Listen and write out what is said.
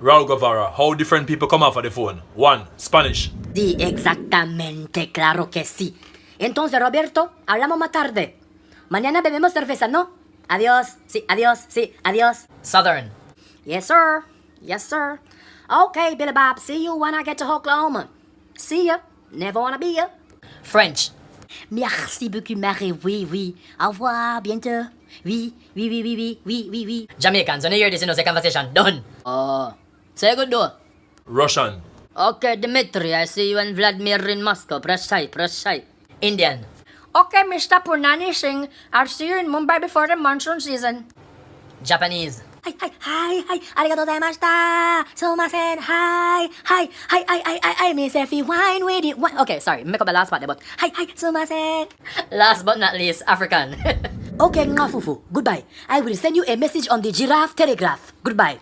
Raul Guevara, how different people come off of the phone? 1. Spanish. Sí, exactamente, claro que sí. Entonces, Roberto, hablamos más tarde. Mañana bebemos cerveza, ¿no? Adiós, sí, adiós. Southern. Yes, sir. Yes, sir. Okay, Billy Bob, see you when I get to Oklahoma. See ya. Never wanna be ya. French. Merci beaucoup, Marie. Oui. Au revoir, bientôt. Oui. Jamaicans, when you hear this, you know, say conversation done. Say good door. Russian. Okay, Dmitri, I see you and Vladimir in Moscow. Press shy. Indian. Okay, Mr. Punani Singh, I'll see you in Mumbai before the monsoon season. Japanese. Hi. Arigato gozaimashita. Sumasen. Hi. Miss Effie, wine with it. Okay, sorry, make up the last part, but hi. Sumasen. Last but not least, African. Okay, nga fufu. Goodbye. I will send you a message on the giraffe telegraph. Goodbye.